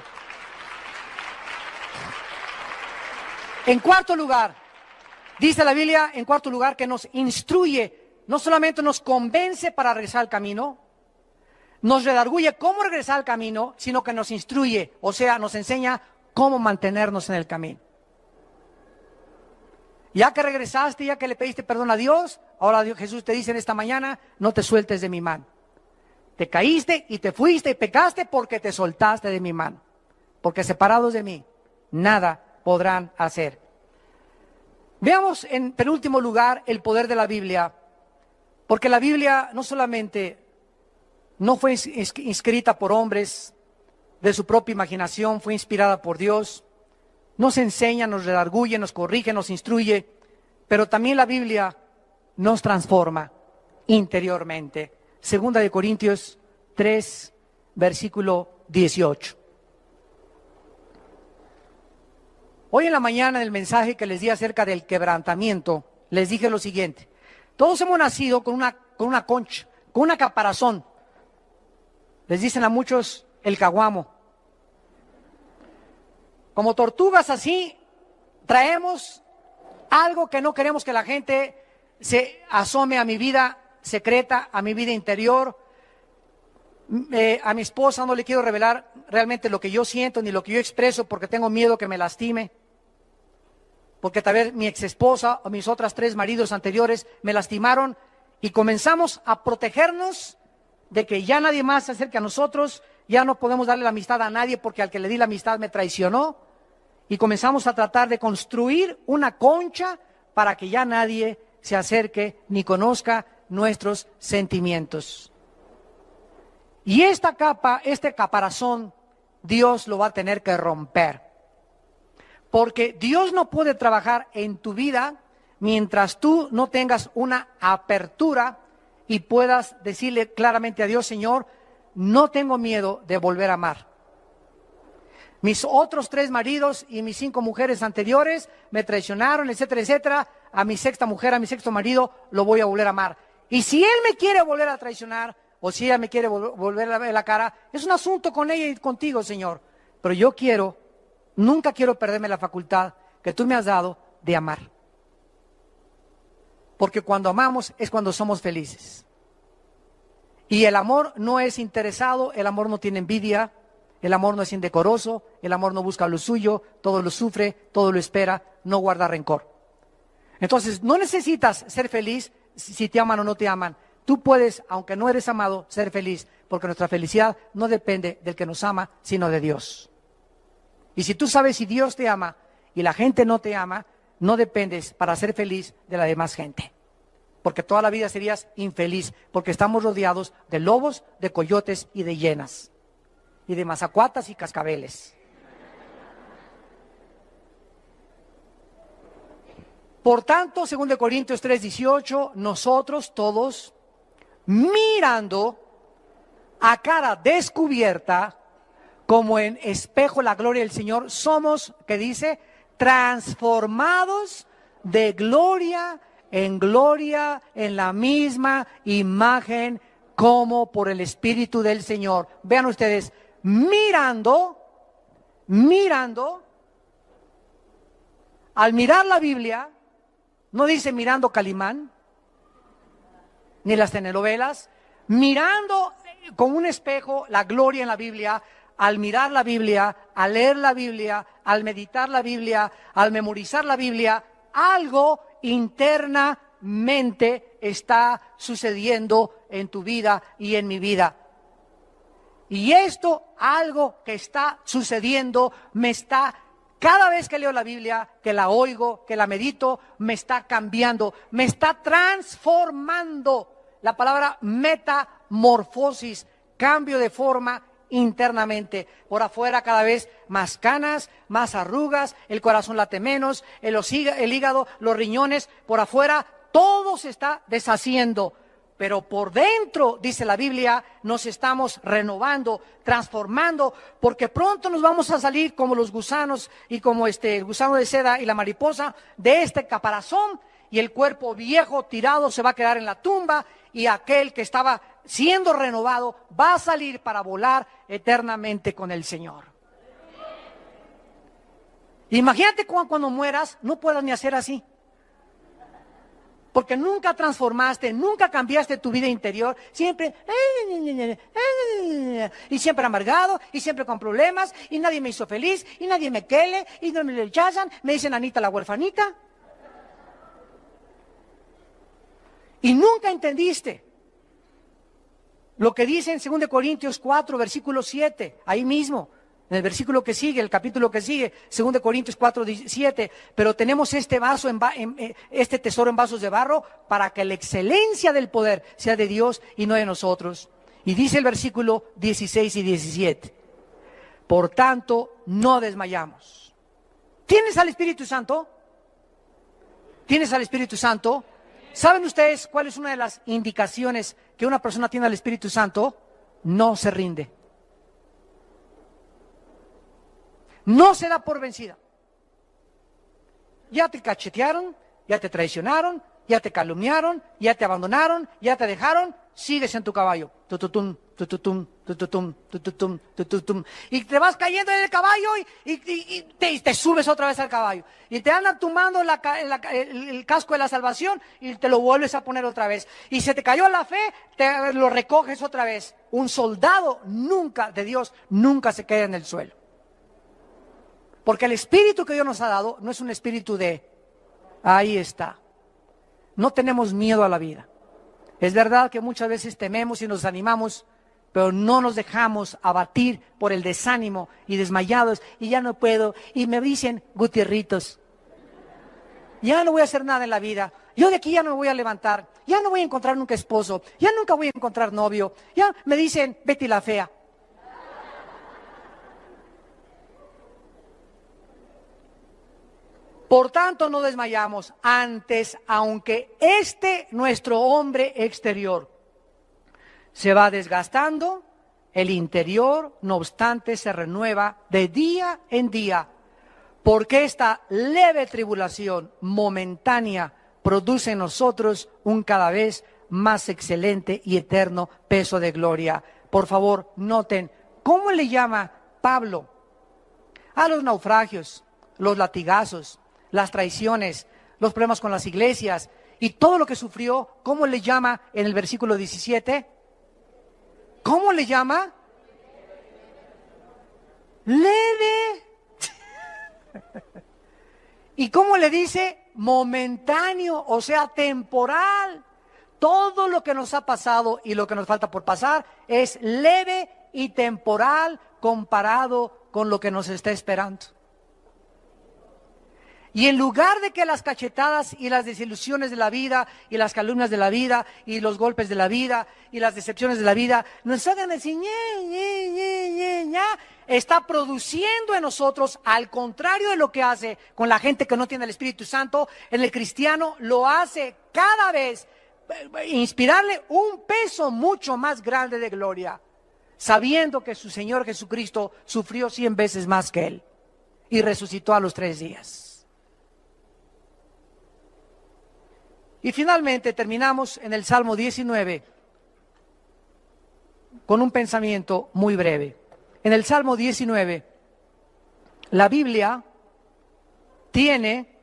[SPEAKER 1] En cuarto lugar, dice la Biblia, en cuarto lugar, que nos instruye, no solamente nos convence para regresar al camino, nos redarguye cómo regresar al camino, sino que nos instruye, o sea, nos enseña cómo mantenernos en el camino. Ya que regresaste, ya que le pediste perdón a Dios, ahora Jesús te dice en esta mañana, no te sueltes de mi mano. Te caíste y te fuiste y pecaste porque te soltaste de mi mano. Porque separados de mí, nada podrán hacer. Veamos en penúltimo lugar el poder de la Biblia, porque la Biblia no solamente no fue escrita por hombres de su propia imaginación, fue inspirada por Dios, nos enseña, nos redarguye, nos corrige, nos instruye, pero también la Biblia nos transforma interiormente. Segunda de Corintios 3, versículo 18. Hoy en la mañana, en el mensaje que les di acerca del quebrantamiento, les dije lo siguiente. Todos hemos nacido con una concha, con una caparazón. Les dicen a muchos el caguamo. Como tortugas así, traemos algo que no queremos que la gente se asome a mi vida secreta, a mi vida interior. A mi esposa no le quiero revelar realmente lo que yo siento ni lo que yo expreso porque tengo miedo que me lastime. Porque tal vez mi ex esposa o mis otras 3 maridos anteriores me lastimaron y comenzamos a protegernos de que ya nadie más se acerque a nosotros, ya no podemos darle la amistad a nadie porque al que le di la amistad me traicionó. Y comenzamos a tratar de construir una concha para que ya nadie se acerque ni conozca nuestros sentimientos. Y esta capa, este caparazón, Dios lo va a tener que romper. Porque Dios no puede trabajar en tu vida mientras tú no tengas una apertura y puedas decirle claramente a Dios, Señor, no tengo miedo de volver a amar. Mis otros 3 maridos y mis 5 mujeres anteriores me traicionaron, etcétera, etcétera. A mi sexta mujer, a mi sexto marido, lo voy a volver a amar. Y si él me quiere volver a traicionar, o si ella me quiere volver a ver la cara, es un asunto con ella y contigo, Señor. Pero yo nunca quiero perderme la facultad que tú me has dado de amar. Porque cuando amamos es cuando somos felices. Y el amor no es interesado, el amor no tiene envidia, el amor no es indecoroso, el amor no busca lo suyo, todo lo sufre, todo lo espera, no guarda rencor. Entonces, no necesitas ser feliz si te aman o no te aman. Tú puedes, aunque no eres amado, ser feliz, porque nuestra felicidad no depende del que nos ama, sino de Dios. Y si tú sabes si Dios te ama y la gente no te ama, no dependes para ser feliz de la demás gente. Porque toda la vida serías infeliz, porque estamos rodeados de lobos, de coyotes y de hienas. Y de mazacuatas y cascabeles. Por tanto, según de Corintios 3:18, nosotros todos, mirando a cara descubierta, como en espejo la gloria del Señor, somos, ¿qué dice? Transformados de gloria en gloria, en la misma imagen, como por el Espíritu del Señor. Vean ustedes, mirando, al mirar la Biblia, no dice mirando Calimán, ni las telenovelas, mirando con un espejo la gloria en la Biblia, al mirar la Biblia, al leer la Biblia, al meditar la Biblia, al memorizar la Biblia, algo internamente está sucediendo en tu vida y en mi vida. Y esto, algo que está sucediendo, cada vez que leo la Biblia, que la oigo, que la medito, me está cambiando, me está transformando. La palabra metamorfosis, cambio de forma, internamente. Por afuera cada vez más canas, más arrugas, el corazón late menos, el hígado, los riñones, por afuera todo se está deshaciendo. Pero por dentro, dice la Biblia, nos estamos renovando, transformando, porque pronto nos vamos a salir como los gusanos y como el gusano de seda y la mariposa de este caparazón, y el cuerpo viejo tirado se va a quedar en la tumba, y aquel que estaba siendo renovado va a salir para volar eternamente con el Señor. Imagínate cuando mueras no puedas ni hacer así, porque nunca transformaste, nunca cambiaste tu vida interior, siempre y siempre amargado, y siempre con problemas, y nadie me hizo feliz, y nadie me quiere, y no me rechazan, me dicen Anita la huerfanita. Y nunca entendiste lo que dice en 2 Corintios 4, versículo 7, ahí mismo, en el versículo que sigue, el capítulo que sigue, 2 Corintios 4, 7, pero tenemos este tesoro en vasos de barro para que la excelencia del poder sea de Dios y no de nosotros. Y dice el versículo 16 y 17, por tanto, no desmayamos. ¿Tienes al Espíritu Santo? ¿Tienes al Espíritu Santo? ¿Saben ustedes cuál es una de las indicaciones que una persona tiene al Espíritu Santo? No se rinde. No se da por vencida. Ya te cachetearon, ya te traicionaron, ya te calumniaron, ya te abandonaron, ya te dejaron, sigues en tu caballo. Tututum, tututum, tututum, tututum, tututum. Y te vas cayendo en el caballo y te subes otra vez al caballo. Y te andan tumbando el casco de la salvación y te lo vuelves a poner otra vez. Y se te cayó la fe, te lo recoges otra vez. Un soldado de Dios nunca se queda en el suelo. Porque el espíritu que Dios nos ha dado no es un espíritu ahí está. No tenemos miedo a la vida. Es verdad que muchas veces tememos y nos desanimamos, pero no nos dejamos abatir por el desánimo y desmayados, y ya no puedo, y me dicen Gutierritos, ya no voy a hacer nada en la vida, yo de aquí ya no me voy a levantar, ya no voy a encontrar nunca esposo, ya nunca voy a encontrar novio, ya me dicen Betty la fea. Por tanto, no desmayamos. Antes, aunque nuestro hombre exterior se va desgastando, el interior, no obstante, se renueva de día en día, porque esta leve tribulación momentánea produce en nosotros un cada vez más excelente y eterno peso de gloria. Por favor, noten, ¿cómo le llama Pablo a los naufragios, los latigazos, las traiciones, los problemas con las iglesias y todo lo que sufrió? ¿Cómo le llama en el versículo 17? ¿Cómo le llama? Leve. ¿Y cómo le dice? Momentáneo, o sea, temporal. Todo lo que nos ha pasado y lo que nos falta por pasar es leve y temporal comparado con lo que nos está esperando. Y en lugar de que las cachetadas y las desilusiones de la vida y las calumnias de la vida y los golpes de la vida y las decepciones de la vida nos hagan decir está produciendo en nosotros, al contrario de lo que hace con la gente que no tiene el Espíritu Santo, en el cristiano lo hace cada vez inspirarle un peso mucho más grande de gloria, sabiendo que su Señor Jesucristo sufrió 100 veces más que él y resucitó a los 3 días. Y finalmente terminamos en el Salmo 19 con un pensamiento muy breve. En el Salmo 19, la Biblia tiene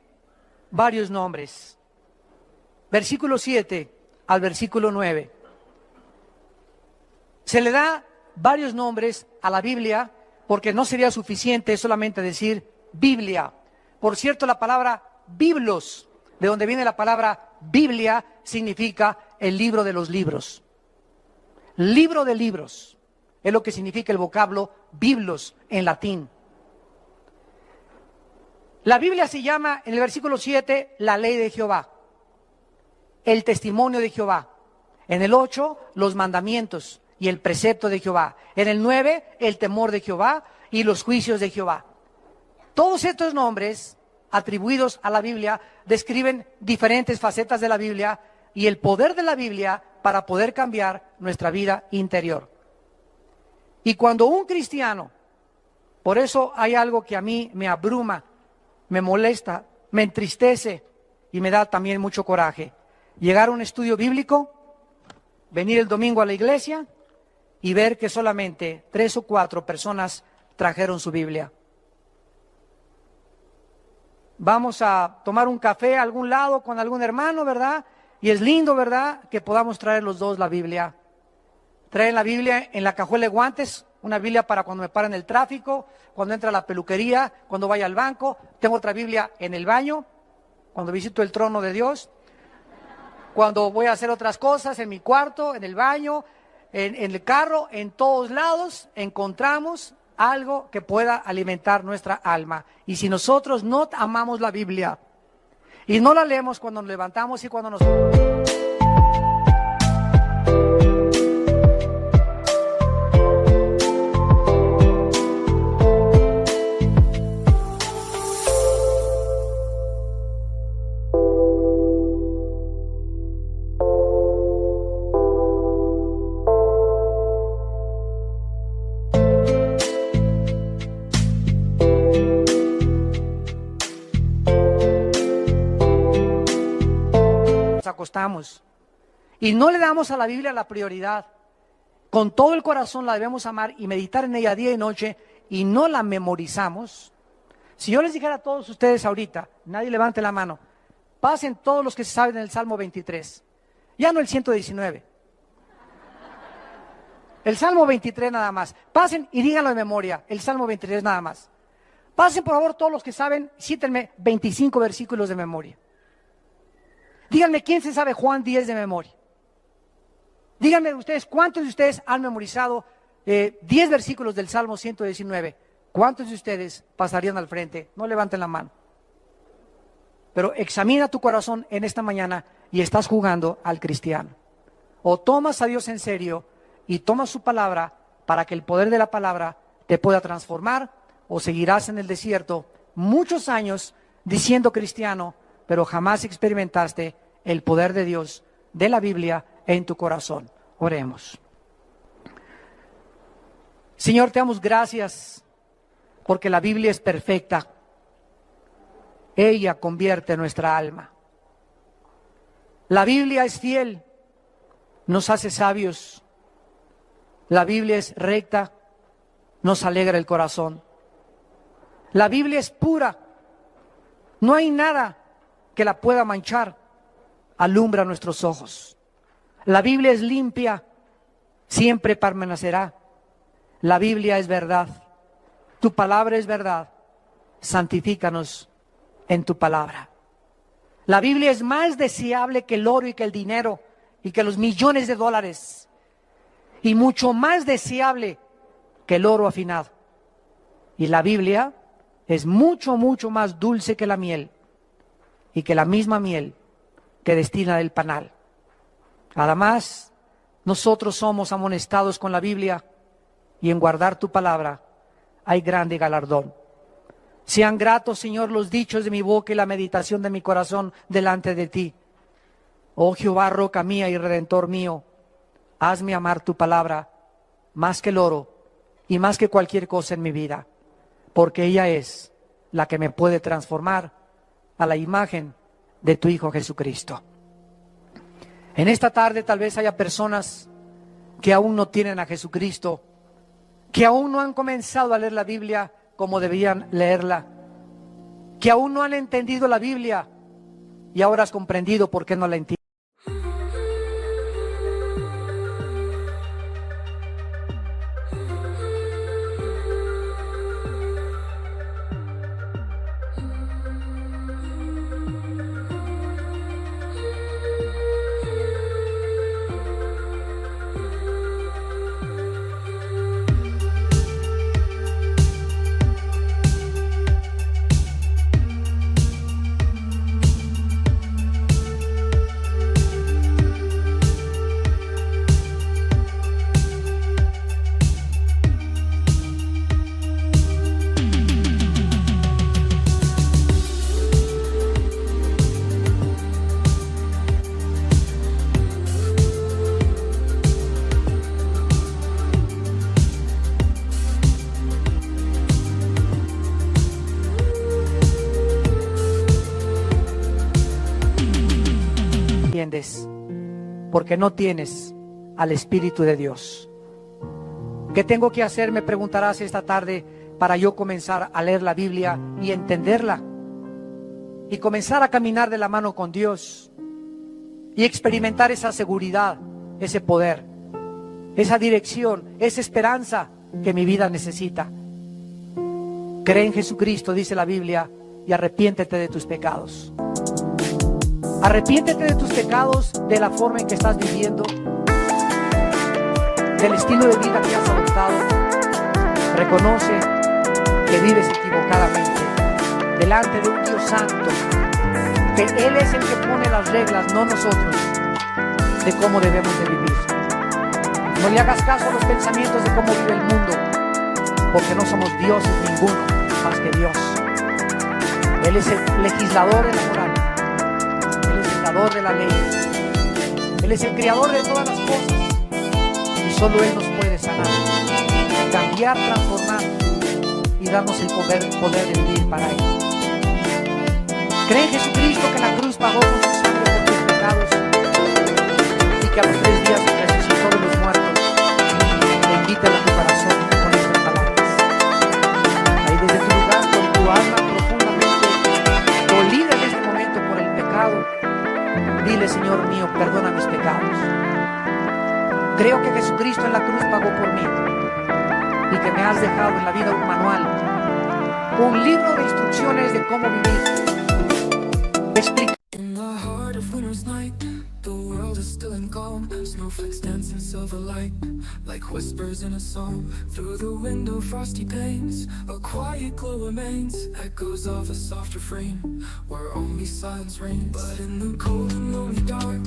[SPEAKER 1] varios nombres. Versículo 7 al versículo 9. Se le da varios nombres a la Biblia porque no sería suficiente solamente decir Biblia. Por cierto, la palabra biblos, de donde viene la palabra Biblia, significa el libro de los libros. Libro de libros es lo que significa el vocablo biblos en latín. La Biblia se llama, en el versículo 7, la ley de Jehová, el testimonio de Jehová. En el 8, los mandamientos. y el precepto de Jehová. En el 9, el temor de Jehová y los juicios de Jehová. Todos estos nombres atribuidos a la Biblia describen diferentes facetas de la Biblia y el poder de la Biblia para poder cambiar nuestra vida interior. Y cuando un cristiano, por eso hay algo que a mí me abruma, me molesta, me entristece y me da también mucho coraje. Llegar a un estudio bíblico, venir el domingo a la iglesia y ver que solamente 3 o 4 personas trajeron su Biblia. Vamos a tomar un café a algún lado con algún hermano, ¿verdad? Y es lindo, ¿verdad?, que podamos traer los dos la Biblia. Traen la Biblia en la cajuela de guantes, una Biblia para cuando me paren el tráfico, cuando entra a la peluquería, cuando vaya al banco. Tengo otra Biblia en el baño, cuando visito el trono de Dios, cuando voy a hacer otras cosas, en mi cuarto, en el baño, en el carro, en todos lados encontramos algo que pueda alimentar nuestra alma. Y si nosotros no amamos la Biblia y no la leemos cuando nos levantamos y cuando nos... acostamos y no le damos a la Biblia la prioridad, con todo el corazón la debemos amar y meditar en ella día y noche, y no la memorizamos. Si yo les dijera a todos ustedes ahorita, nadie levante la mano, pasen todos los que se saben el Salmo 23, ya no el 119, el Salmo 23 nada más, pasen y díganlo de memoria, el Salmo 23 nada más. Pasen por favor todos los que saben, cítenme 25 versículos de memoria. Díganme, ¿quién se sabe Juan 10 de memoria? Díganme ustedes, ¿cuántos de ustedes han memorizado 10 versículos del Salmo 119? ¿Cuántos de ustedes pasarían al frente? No levanten la mano. Pero examina tu corazón en esta mañana y estás jugando al cristiano. O tomas a Dios en serio y tomas su palabra para que el poder de la palabra te pueda transformar, o seguirás en el desierto muchos años diciendo cristiano, pero jamás experimentaste el poder de Dios, de la Biblia, en tu corazón. Oremos. Señor, te damos gracias porque la Biblia es perfecta. Ella convierte nuestra alma. La Biblia es fiel, nos hace sabios. La Biblia es recta, nos alegra el corazón. La Biblia es pura, no hay nada que la pueda manchar, alumbra nuestros ojos. La Biblia es limpia, siempre permanecerá. La Biblia es verdad, tu palabra es verdad, santifícanos en tu palabra. La Biblia es más deseable que el oro y que el dinero y que los millones de dólares, y mucho más deseable que el oro afinado. Y la Biblia es mucho, mucho más dulce que la miel, y que la misma miel que destina del panal. Además, nosotros somos amonestados con la Biblia, y en guardar tu palabra hay grande galardón. Sean gratos, Señor, los dichos de mi boca y la meditación de mi corazón delante de ti. Oh Jehová, roca mía y redentor mío, hazme amar tu palabra más que el oro y más que cualquier cosa en mi vida, porque ella es la que me puede transformar a la imagen de tu Hijo Jesucristo. En esta tarde tal vez haya personas que aún no tienen a Jesucristo, que aún no han comenzado a leer la Biblia como debían leerla, que aún no han entendido la Biblia y ahora has comprendido por qué no la entiendes. entiendes, porque no tienes al Espíritu de Dios. ¿Qué tengo que hacer? Me preguntarás esta tarde, para yo comenzar a leer la Biblia y entenderla, y comenzar a caminar de la mano con Dios, y experimentar esa seguridad, ese poder, esa dirección, esa esperanza que mi vida necesita. Cree en Jesucristo, dice la Biblia, y arrepiéntete de tus pecados. Arrepiéntete de tus pecados, de la forma en que estás viviendo, del estilo de vida que has adoptado. Reconoce que vives equivocadamente delante de un Dios santo, que Él es el que pone las reglas, no nosotros, de cómo debemos de vivir. No le hagas caso a los pensamientos de cómo vive el mundo, porque no somos dioses ninguno más que Dios. Él es el legislador de la moral, Él es el dador de la ley, Él es el creador de todas las cosas, y solo Él nos puede sanar, cambiar, transformar y darnos el poder de vivir para Él. Cree en Jesucristo, que la cruz pagó con su sangre por tus pecados, y que a los 3 días resucitó de los muertos. Te invita a tu corazón con estas palabras. Ahí desde tu lugar, con tu alma profundamente dolida en este momento por el pecado, dile: Señor mío, perdona mis pecados. Creo que Jesucristo en la cruz pagó por mí, y que me has dejado en la vida un manual, un libro de instrucciones de cómo vivir.
[SPEAKER 2] In the heart of winter's night, the world is still and calm. Snowflakes dance in silver light, like whispers in a song. Through the window, frosty panes, a quiet glow remains. Echoes of a soft refrain, where only silence reigns. But in the cold and lonely dark,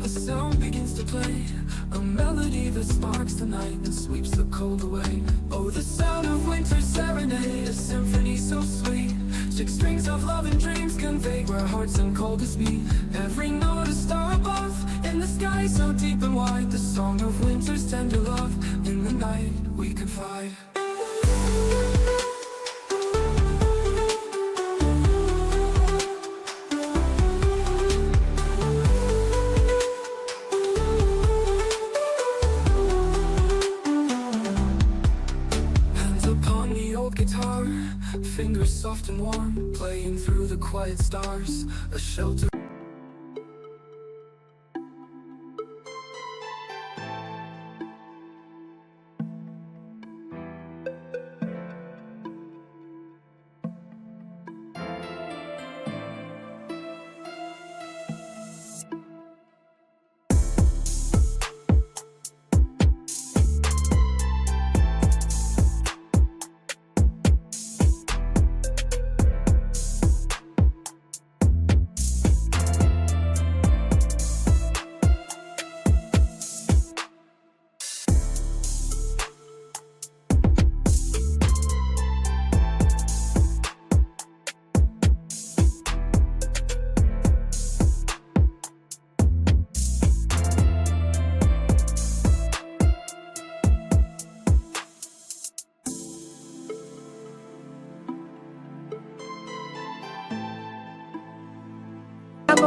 [SPEAKER 2] a sound begins to play, a melody that sparks the night and sweeps the cold away. Oh, the sound of winter's serenade, a symphony so sweet. 6 strings of love and dreams convey where hearts and coldest meet. Every note a star above, in the sky so deep and wide. The song of winter's tender love, in the night we confide. Hands upon the old guitar, fingers soft and warm, playing through the quiet stars, a shelter.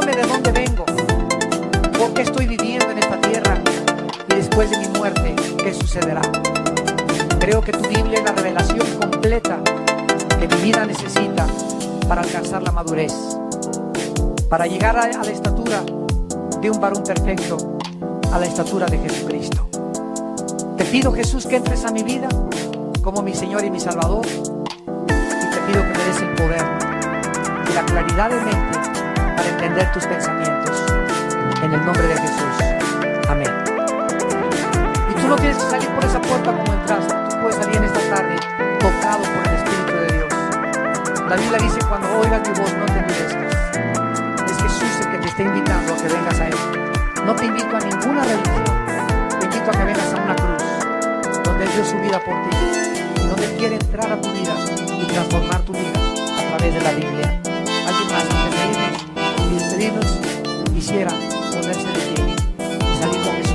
[SPEAKER 1] De dónde vengo, por qué estoy viviendo en esta tierra, y después de mi muerte, ¿qué sucederá? Creo que tu Biblia es la revelación completa que mi vida necesita para alcanzar la madurez, para llegar a la estatura de un varón perfecto, a la estatura de Jesucristo. Te pido, Jesús, que entres a mi vida como mi Señor y mi Salvador, y te pido que me des el poder y la claridad de mente para entender tus pensamientos, en el nombre de Jesús. Amén. Y tú no tienes que salir por esa puerta como entraste. Tú puedes salir en esta tarde tocado por el Espíritu de Dios. La Biblia dice: cuando oigas mi voz, no te endurezcas. Es Jesús el que te está invitando a que vengas a Él. No te invito a ninguna religión, te invito a que vengas a una cruz donde Él dio su vida por ti, y donde Él quiere entrar a tu vida y transformar tu vida a través de la Biblia. Alguien más, antes de irnos y despedirnos, quisiera ponerse de pie y salir con Jesús.